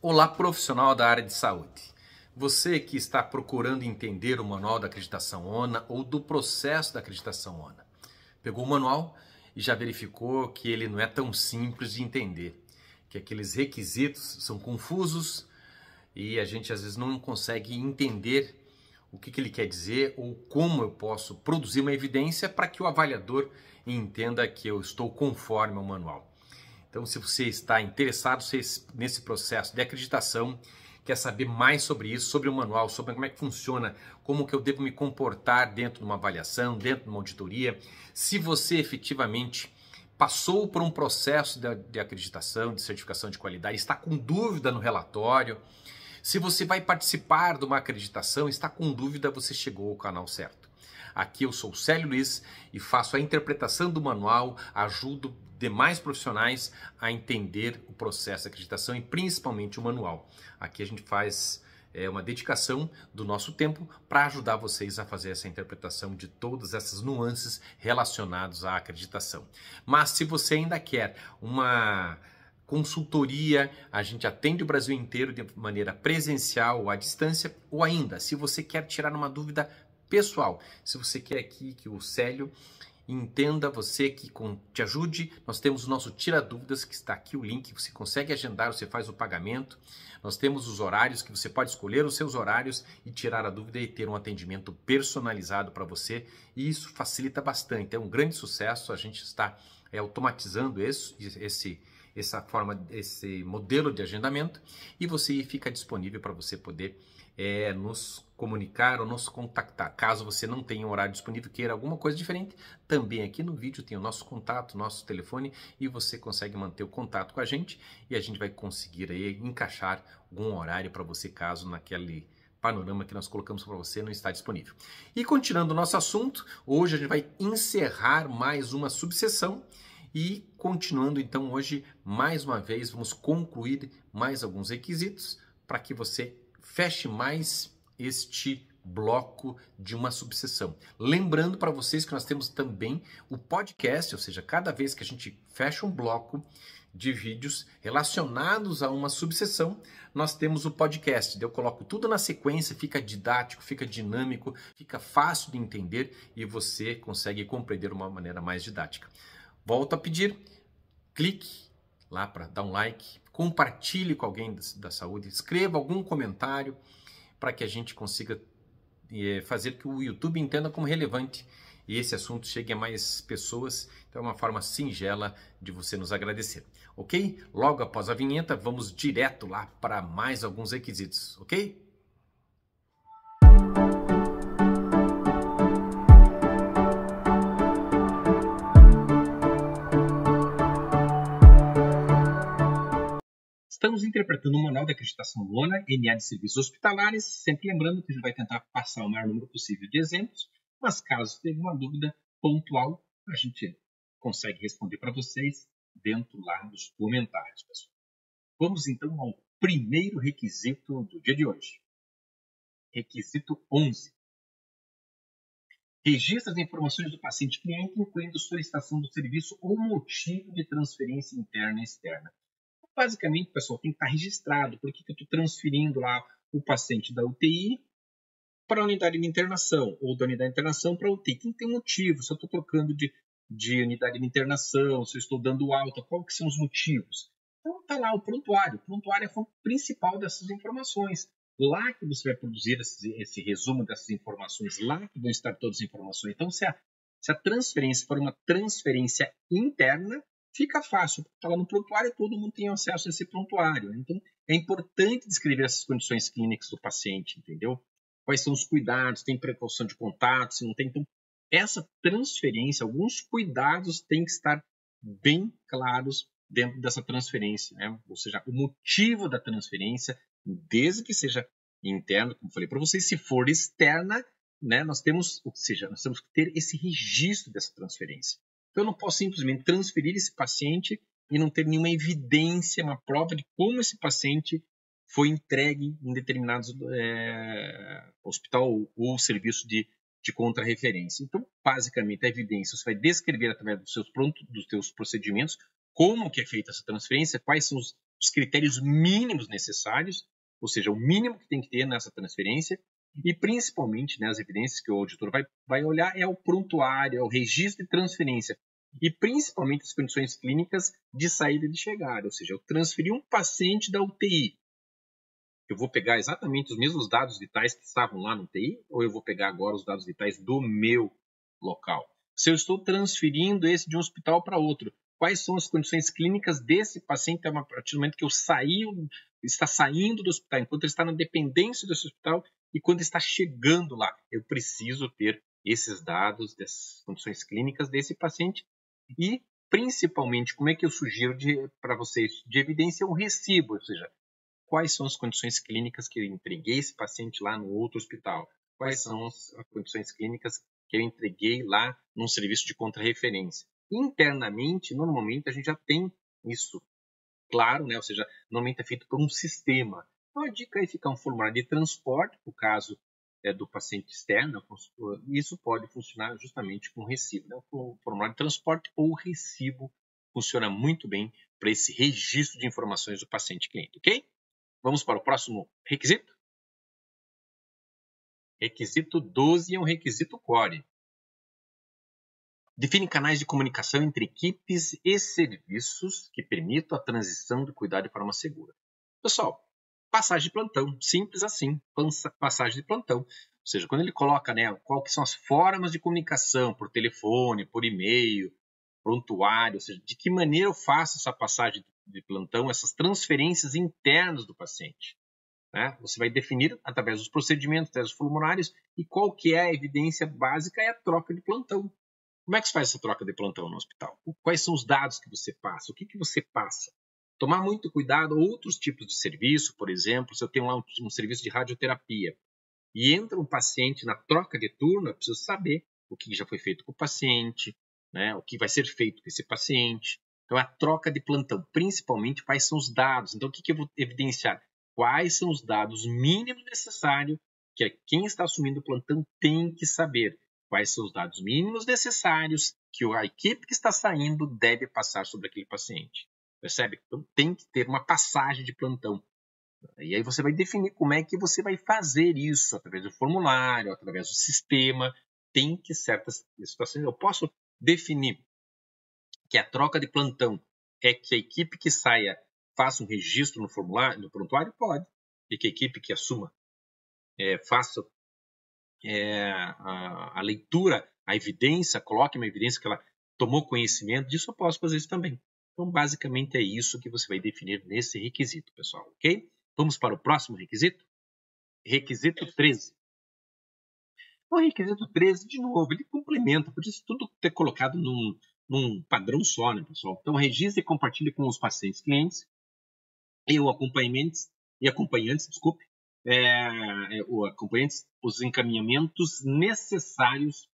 Olá, profissional da área de saúde. Você que está procurando entender o manual da acreditação ONA ou do processo da acreditação ONA. Pegou o manual e já verificou que ele não é tão simples de entender, que aqueles requisitos são confusos e a gente às vezes não consegue entender o que ele quer dizer ou como eu posso produzir uma evidência para que o avaliador entenda que eu estou conforme ao manual. Então, se você está interessado nesse processo de acreditação, quer saber mais sobre isso, sobre o manual, sobre como é que funciona, como que eu devo me comportar dentro de uma avaliação, dentro de uma auditoria, se você efetivamente passou por um processo de acreditação, de certificação de qualidade, está com dúvida no relatório, se você vai participar de uma acreditação, está com dúvida, você chegou ao canal certo. Aqui eu sou o Célio Luiz e faço a interpretação do manual, ajudo demais profissionais a entender o processo de acreditação e principalmente o manual. Aqui a gente faz uma dedicação do nosso tempo para ajudar vocês a fazer essa interpretação de todas essas nuances relacionadas à acreditação. Mas se você ainda quer uma consultoria, a gente atende o Brasil inteiro de maneira presencial ou à distância, ou ainda, se você quer tirar uma dúvida pessoal, se você quer aqui que o Célio entenda você, que te ajude, nós temos o nosso Tira Dúvidas, que está aqui o link, você consegue agendar, você faz o pagamento, nós temos os horários que você pode escolher os seus horários e tirar a dúvida e ter um atendimento personalizado para você, e isso facilita bastante, é um grande sucesso, a gente está automatizando esse modelo de agendamento e você fica disponível para você poder nos comunicar ou nos contactar. Caso você não tenha um horário disponível, queira alguma coisa diferente, também aqui no vídeo tem o nosso contato, nosso telefone e você consegue manter o contato com a gente e a gente vai conseguir aí encaixar algum horário para você caso naquele panorama que nós colocamos para você não está disponível. E continuando o nosso assunto, hoje a gente vai encerrar mais uma subseção e continuando então hoje, mais uma vez, vamos concluir mais alguns requisitos para que você feche mais este bloco de uma subseção. Lembrando para vocês que nós temos também o podcast, ou seja, cada vez que a gente fecha um bloco de vídeos relacionados a uma subseção, nós temos o podcast. Eu coloco tudo na sequência, fica didático, fica dinâmico, fica fácil de entender e você consegue compreender de uma maneira mais didática. Volto a pedir, clique lá para dar um like, compartilhe com alguém da saúde, escreva algum comentário para que a gente consiga fazer que o YouTube entenda como relevante e esse assunto chegue a mais pessoas. Então é uma forma singela de você nos agradecer, ok? Logo após a vinheta, vamos direto lá para mais alguns requisitos, ok? Estamos interpretando o Manual da Acreditação ONA, NA de Serviços Hospitalares, sempre lembrando que a gente vai tentar passar o maior número possível de exemplos, mas caso tenha uma dúvida pontual, a gente consegue responder para vocês dentro lá dos comentários, pessoal. Vamos então ao primeiro requisito do dia de hoje. Requisito 11. Registra as informações do paciente cliente, incluindo solicitação do serviço ou motivo de transferência interna e externa. Basicamente, pessoal, tem que estar registrado. Por que eu estou transferindo lá o paciente da UTI para a unidade de internação ou da unidade de internação para a UTI? Tem que ter motivo. Se eu estou trocando de unidade de internação, se eu estou dando alta, qual que são os motivos? Então, está lá o prontuário. O prontuário é a fonte principal dessas informações. Lá que você vai produzir esse resumo dessas informações, lá que vão estar todas as informações. Então, se a transferência for uma transferência interna, fica fácil, porque está lá no prontuário e todo mundo tem acesso a esse prontuário. Então, é importante descrever essas condições clínicas do paciente, entendeu? Quais são os cuidados, tem precaução de contato, se não tem. Então, essa transferência, alguns cuidados têm que estar bem claros dentro dessa transferência, né? Ou seja, o motivo da transferência, desde que seja interna, como falei para vocês, se for externa, né, nós temos que ter esse registro dessa transferência. Eu não posso simplesmente transferir esse paciente e não ter nenhuma evidência, uma prova de como esse paciente foi entregue em determinados hospital ou serviço de contra-referência. Então, basicamente, a evidência você vai descrever através dos seus procedimentos como que é feita essa transferência, quais são os critérios mínimos necessários, ou seja, o mínimo que tem que ter nessa transferência, e principalmente, né, as evidências que o auditor vai olhar é o prontuário, é o registro de transferência, e principalmente as condições clínicas de saída e de chegada, ou seja, eu transferi um paciente da UTI, eu vou pegar exatamente os mesmos dados vitais que estavam lá no UTI, ou eu vou pegar agora os dados vitais do meu local? Se eu estou transferindo esse de um hospital para outro, quais são as condições clínicas desse paciente a partir do momento que está saindo do hospital, enquanto ele está na dependência desse hospital e quando está chegando lá? Eu preciso ter esses dados dessas condições clínicas desse paciente e, principalmente, como é que eu sugiro para vocês de evidência um recibo, ou seja, quais são as condições clínicas que eu entreguei esse paciente lá no outro hospital? Quais são as condições clínicas que eu entreguei lá num serviço de contrarreferência? Internamente, normalmente, a gente já tem isso claro, né? Ou seja, normalmente é feito por um sistema. Então, a dica é ficar um formulário de transporte, no caso do paciente externo, isso pode funcionar justamente com recibo. Né? O formulário de transporte ou recibo funciona muito bem para esse registro de informações do paciente cliente, ok? Vamos para o próximo requisito? Requisito 12 é um requisito core. Define canais de comunicação entre equipes e serviços que permitam a transição do cuidado de forma segura. Pessoal, passagem de plantão, simples assim, passagem de plantão. Ou seja, quando ele coloca, né, qual que são as formas de comunicação, por telefone, por e-mail, prontuário, ou seja, de que maneira eu faço essa passagem de plantão, essas transferências internas do paciente. Né? Você vai definir através dos procedimentos, através dos formulários, e qual que é a evidência básica é a troca de plantão. Como é que se faz essa troca de plantão no hospital? Quais são os dados que você passa? O que você passa? Tomar muito cuidado, outros tipos de serviço, por exemplo, se eu tenho lá um serviço de radioterapia e entra um paciente na troca de turno, eu preciso saber o que já foi feito com o paciente, né? O que vai ser feito com esse paciente. Então, a troca de plantão, principalmente quais são os dados. Então, o que eu vou evidenciar? Quais são os dados mínimos necessários que quem está assumindo o plantão tem que saber? Quais são os dados mínimos necessários que a equipe que está saindo deve passar sobre aquele paciente? Percebe? Então, tem que ter uma passagem de plantão. E aí você vai definir como é que você vai fazer isso, através do formulário, através do sistema. Tem que certas situações. Eu posso definir que a troca de plantão é que a equipe que saia faça um registro no formulário, no prontuário? Pode. E que a equipe que assuma faça a leitura, a evidência, coloque uma evidência que ela tomou conhecimento disso, eu posso fazer isso também. Então, basicamente, é isso que você vai definir nesse requisito, pessoal, ok? Vamos para o próximo requisito? Requisito 13. O requisito 13, de novo, ele complementa, por isso tudo ter colocado num padrão só, né, pessoal? Então, registre e compartilhe com os pacientes clientes e acompanhantes, os encaminhamentos necessários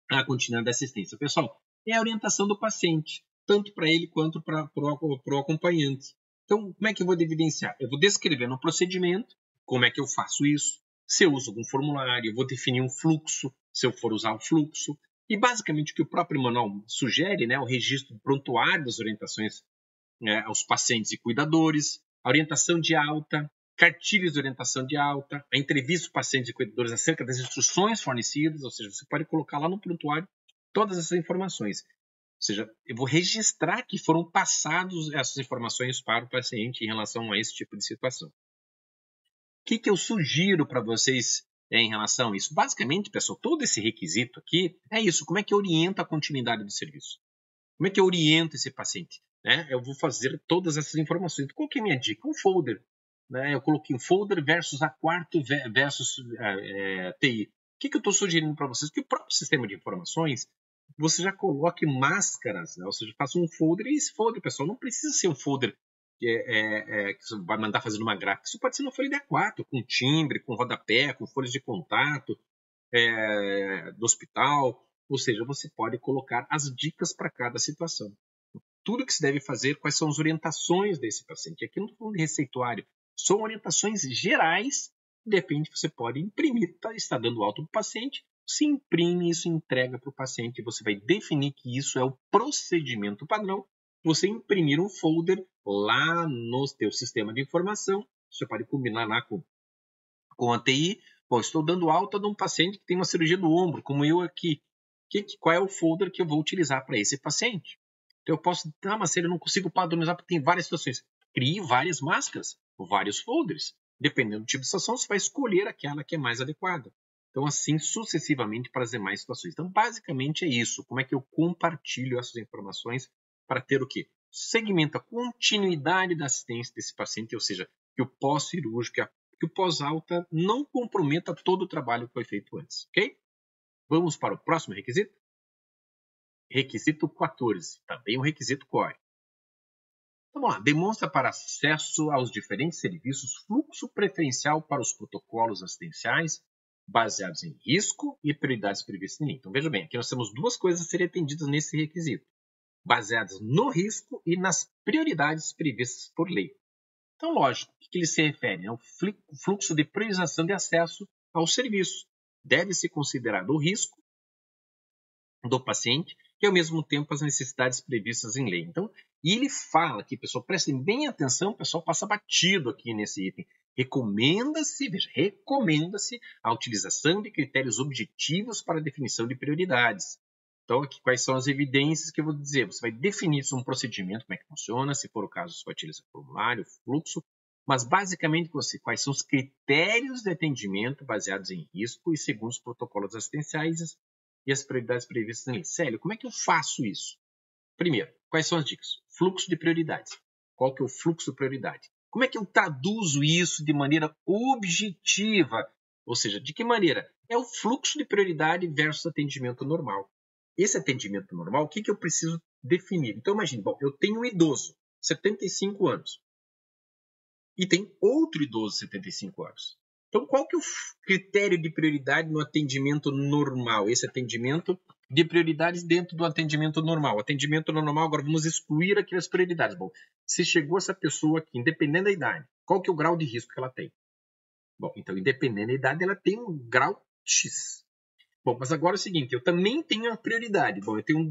à continuidade da assistência. Pessoal, é a orientação do paciente, tanto para ele quanto para o acompanhante. Então, como é que eu vou evidenciar? Eu vou descrever no procedimento como é que eu faço isso, se eu uso algum formulário, eu vou definir um fluxo, se eu for usar o fluxo, e basicamente o que o próprio manual sugere, né, o registro do prontuário das orientações aos pacientes e cuidadores, a orientação de alta, cartilhas de orientação de alta, a entrevista dos pacientes e cuidadores acerca das instruções fornecidas, ou seja, você pode colocar lá no prontuário todas essas informações. Ou seja, eu vou registrar que foram passadas essas informações para o paciente em relação a esse tipo de situação. O que eu sugiro para vocês em relação a isso? Basicamente, pessoal, todo esse requisito aqui é isso. Como é que eu oriento a continuidade do serviço? Como é que eu oriento esse paciente? Né? Eu vou fazer todas essas informações. Qual que é a minha dica? Um folder. Né? Eu coloquei um folder versus A4 versus TI. O que eu estou sugerindo para vocês? Que o próprio sistema de informações, você já coloque máscaras, né? Ou seja, faça um folder. E esse folder, pessoal, não precisa ser um folder que você vai mandar fazer numa gráfica. Isso pode ser uma folha de A4, com timbre, com rodapé, com folhas de contato do hospital. Ou seja, você pode colocar as dicas para cada situação. Tudo que se deve fazer, quais são as orientações desse paciente. Aqui não estou falando de receituário, são orientações gerais. De repente, você pode imprimir, está dando alta para o paciente, se imprime isso, entrega para o paciente, e você vai definir que isso é o procedimento padrão você imprimir um folder lá no seu sistema de informação. Você pode combinar lá com a TI. Bom, estou dando alta de um paciente que tem uma cirurgia do ombro, como eu aqui. Qual é o folder que eu vou utilizar para esse paciente? Então, eu posso, mas se eu não consigo padronizar, porque tem várias situações. Crie várias máscaras, vários folders. Dependendo do tipo de situação, você vai escolher aquela que é mais adequada. Então, assim, sucessivamente para as demais situações. Então, basicamente é isso. Como é que eu compartilho essas informações para ter o quê? Segmento a continuidade da assistência desse paciente, ou seja, que o pós-cirúrgico, que o pós-alta não comprometa todo o trabalho que foi feito antes, ok? Vamos para o próximo requisito? Requisito 14, também um requisito core. Então, vamos lá. Demonstra para acesso aos diferentes serviços fluxo preferencial para os protocolos assistenciais baseados em risco e prioridades previstas em lei. Então, veja bem, aqui nós temos duas coisas a serem atendidas nesse requisito, baseadas no risco e nas prioridades previstas por lei. Então, lógico, o que ele se refere? É o fluxo de priorização de acesso ao serviço. Deve ser considerado o risco do paciente e, ao mesmo tempo, as necessidades previstas em lei. Então, e ele fala aqui, pessoal, prestem bem atenção, o pessoal passa batido aqui nesse item. Recomenda-se a utilização de critérios objetivos para a definição de prioridades. Então, aqui, quais são as evidências que eu vou dizer? Você vai definir um procedimento, como é que funciona, se for o caso, você vai utilizar formulário, fluxo, mas basicamente quais são os critérios de atendimento baseados em risco e segundo os protocolos assistenciais e as prioridades previstas em lei. Célio, como é que eu faço isso? Primeiro, quais são as dicas? Fluxo de prioridades. Qual que é o fluxo de prioridade? Como é que eu traduzo isso de maneira objetiva? Ou seja, de que maneira? É o fluxo de prioridade versus atendimento normal. Esse atendimento normal, o que eu preciso definir? Então, imagine, eu tenho um idoso, 75 anos, e tem outro idoso, 75 anos. Então, qual que é o critério de prioridade no atendimento normal? Esse atendimento de prioridades dentro do atendimento normal. Atendimento normal, agora vamos excluir aquelas prioridades. Bom, se chegou essa pessoa aqui, independente da idade, qual que é o grau de risco que ela tem? Bom, então, independente da idade, ela tem um grau X. Bom, mas agora é o seguinte, eu também tenho a prioridade. Bom, eu tenho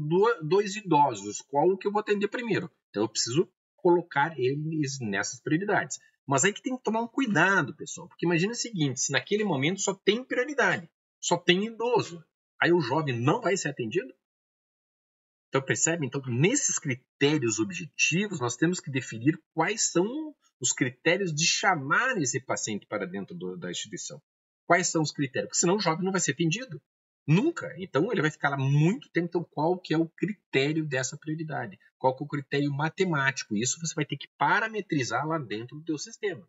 dois idosos, qual que eu vou atender primeiro? Então, eu preciso colocar eles nessas prioridades. Mas aí que tem que tomar um cuidado, pessoal, porque imagina o seguinte, se naquele momento só tem prioridade, só tem idoso, aí o jovem não vai ser atendido? Então, percebe? Então, nesses critérios objetivos, nós temos que definir quais são os critérios de chamar esse paciente para dentro da instituição. Quais são os critérios? Porque senão o jovem não vai ser atendido. Nunca. Então, ele vai ficar lá muito tempo. Então, qual que é o critério dessa prioridade? Qual que é o critério matemático? Isso você vai ter que parametrizar lá dentro do teu sistema.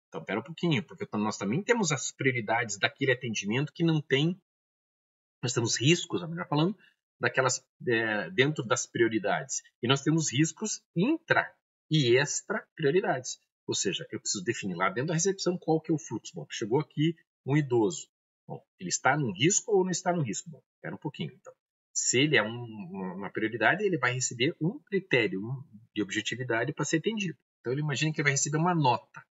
Então, espera um pouquinho, porque nós também temos as prioridades daquele atendimento que não tem... Nós temos riscos, melhor falando, daquelas dentro das prioridades. E nós temos riscos intra e extra prioridades. Ou seja, eu preciso definir lá dentro da recepção qual que é o fluxo. Bom, chegou aqui um idoso. Bom, ele está no risco ou não está no risco? Bom, espera um pouquinho. Então, se ele é uma prioridade, ele vai receber um critério de objetividade para ser atendido. Então, ele imagina que ele vai receber uma nota.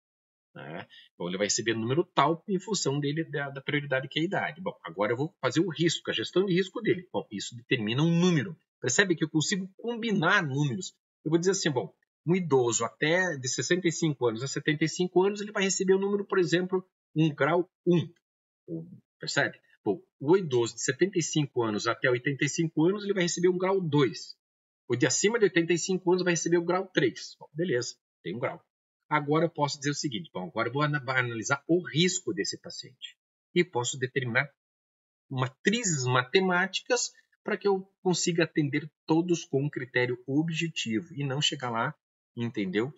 Né? Bom, ele vai receber o número tal em função dele da prioridade que é a idade. Bom, agora eu vou fazer o risco, a gestão de risco dele. Bom, isso determina um número. Percebe que eu consigo combinar números. Eu vou dizer assim, bom, um idoso até de 65 anos a 75 anos, ele vai receber o número, por exemplo, um grau 1. Percebe? Bom, o idoso de 75 anos até 85 anos, ele vai receber um grau 2. O de acima de 85 anos vai receber o grau 3. Bom, beleza, tem um grau. Agora eu posso dizer o seguinte, bom, agora eu vou analisar o risco desse paciente. E posso determinar matrizes matemáticas para que eu consiga atender todos com um critério objetivo e não chegar lá, entendeu?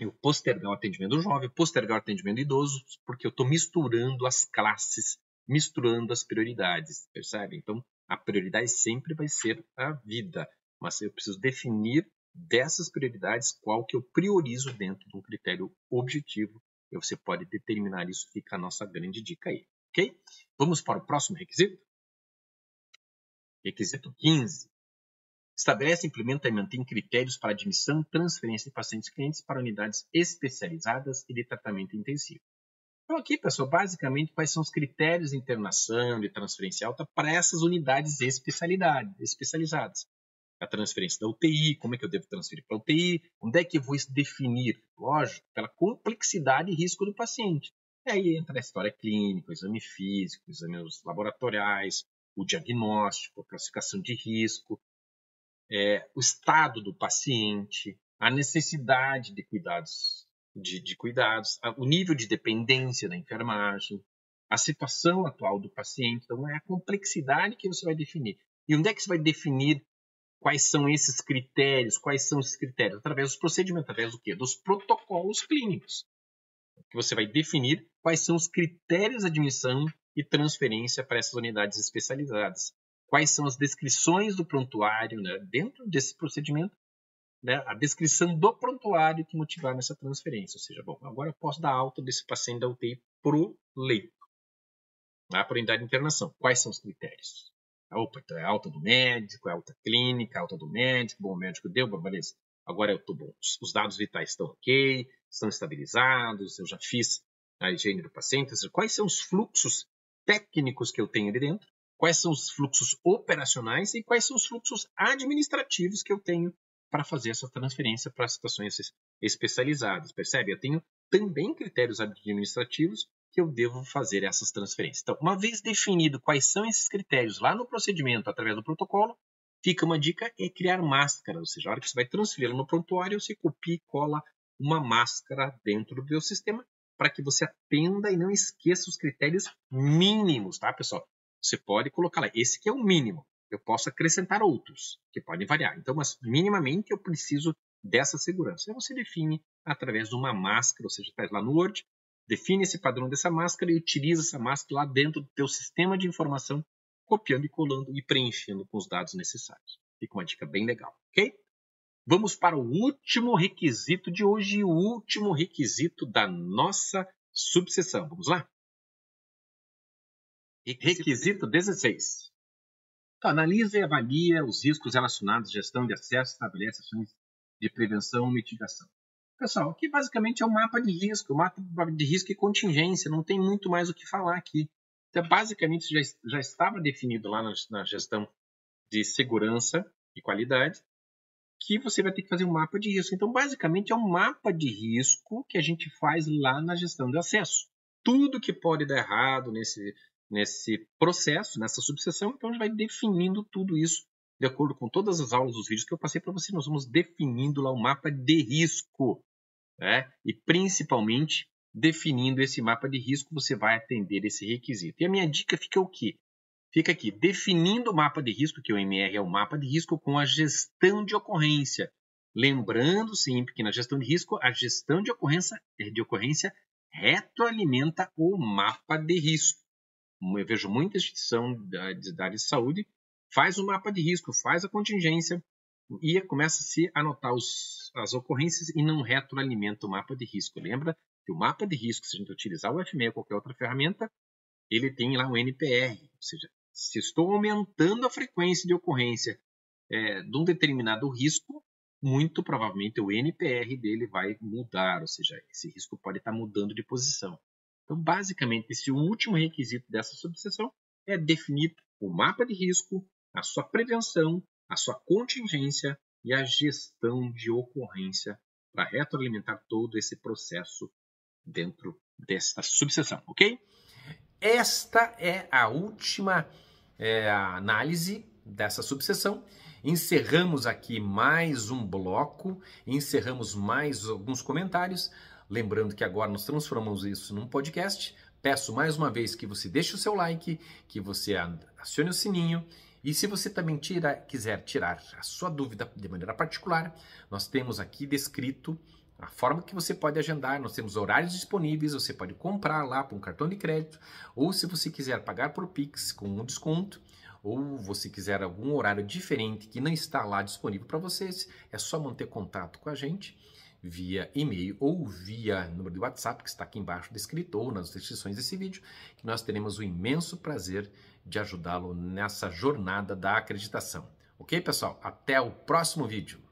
Eu postergar o atendimento do jovem, postergar o atendimento do idoso, porque eu estou misturando as classes, misturando as prioridades, percebe? Então, a prioridade sempre vai ser a vida, mas eu preciso definir dessas prioridades qual que eu priorizo dentro de um critério objetivo. E você pode determinar isso, fica a nossa grande dica aí, ok? Vamos para o próximo requisito? Requisito 15. Estabelece, implementa e mantém critérios para admissão e transferência de pacientes clientes para unidades especializadas e de tratamento intensivo. Então aqui, pessoal, basicamente, quais são os critérios de internação, de transferência alta para essas unidades especializadas. a transferência da UTI, como é que eu devo transferir para a UTI, onde é que eu vou definir, lógico, pela complexidade e risco do paciente. E aí entra a história clínica, o exame físico, exames laboratoriais, o diagnóstico, a classificação de risco, o estado do paciente, a necessidade de cuidados, o nível de dependência da enfermagem, a situação atual do paciente. Então, é a complexidade que você vai definir. E onde é que você vai definir quais são esses critérios? Quais são esses critérios? Através dos procedimentos, através do quê? Dos protocolos clínicos. Que você vai definir quais são os critérios de admissão e transferência para essas unidades especializadas. Quais são as descrições do prontuário, né? Dentro desse procedimento, né? A descrição do prontuário que motivar nessa transferência. Ou seja, bom, agora eu posso dar alta desse paciente da UTI para o leito, para a unidade de internação. Quais são os critérios? Opa, então é alta do médico, é alta clínica, alta do médico, bom, o médico deu, beleza. Agora eu estou bom, os dados vitais estão ok, estão estabilizados, eu já fiz a higiene do paciente. Ou seja, quais são os fluxos técnicos que eu tenho ali dentro? Quais são os fluxos operacionais e quais são os fluxos administrativos que eu tenho para fazer essa transferência para situações especializadas? Percebe? Eu tenho também critérios administrativos que eu devo fazer essas transferências. Então, uma vez definido quais são esses critérios lá no procedimento, através do protocolo, fica uma dica é criar máscara. Ou seja, a hora que você vai transferir no prontuário, você copia e cola uma máscara dentro do seu sistema para que você atenda e não esqueça os critérios mínimos, tá, pessoal? Você pode colocar lá, esse que é o mínimo. Eu posso acrescentar outros, que podem variar. Então, mas minimamente eu preciso dessa segurança. Aí você define através de uma máscara, ou seja, faz lá no Word, define esse padrão dessa máscara e utiliza essa máscara lá dentro do teu sistema de informação, copiando e colando e preenchendo com os dados necessários. Fica uma dica bem legal, ok? Vamos para o último requisito de hoje, o último requisito da nossa subseção. Vamos lá? Requisito 16. Então, analisa e avalia os riscos relacionados à gestão de acesso e estabelece ações de prevenção e mitigação. Pessoal, aqui basicamente é um mapa de risco e contingência, não tem muito mais o que falar aqui. Então, basicamente, já estava definido lá na gestão de segurança e qualidade que você vai ter que fazer um mapa de risco. Então, basicamente, é um mapa de risco que a gente faz lá na gestão de acesso. Tudo que pode dar errado nesse processo, nessa subseção, então a gente vai definindo tudo isso de acordo com todas as aulas dos vídeos que eu passei para você. Nós vamos definindo lá o mapa de risco, né? E principalmente definindo esse mapa de risco, você vai atender esse requisito. E a minha dica fica o quê? Fica aqui, definindo o mapa de risco, que o MR é o mapa de risco com a gestão de ocorrência. Lembrando sempre que na gestão de risco, a gestão de ocorrência retroalimenta o mapa de risco. Eu vejo muita instituição da área de saúde faz o mapa de risco, faz a contingência e começa-se a anotar as ocorrências e não retroalimenta o mapa de risco. Lembra que o mapa de risco, se a gente utilizar o FME ou qualquer outra ferramenta, ele tem lá um NPR, ou seja, se estou aumentando a frequência de ocorrência de um determinado risco, muito provavelmente o NPR dele vai mudar, ou seja, esse risco pode estar mudando de posição. Então, basicamente, esse último requisito dessa subseção é definir o mapa de risco, a sua prevenção, a sua contingência e a gestão de ocorrência para retroalimentar todo esse processo dentro desta subseção, ok? Esta é a última análise dessa subseção. Encerramos aqui mais um bloco, encerramos mais alguns comentários. Lembrando que agora nós transformamos isso num podcast. Peço mais uma vez que você deixe o seu like, que você acione o sininho. E se você também quiser tirar a sua dúvida de maneira particular, nós temos aqui descrito a forma que você pode agendar. Nós temos horários disponíveis, você pode comprar lá com um cartão de crédito, ou se você quiser pagar por Pix com um desconto, ou você quiser algum horário diferente que não está lá disponível para vocês, é só manter contato com a gente via e-mail ou via número de WhatsApp que está aqui embaixo descrito ou nas descrições desse vídeo, que nós teremos o imenso prazer de ajudá-lo nessa jornada da acreditação. Ok, pessoal? Até o próximo vídeo!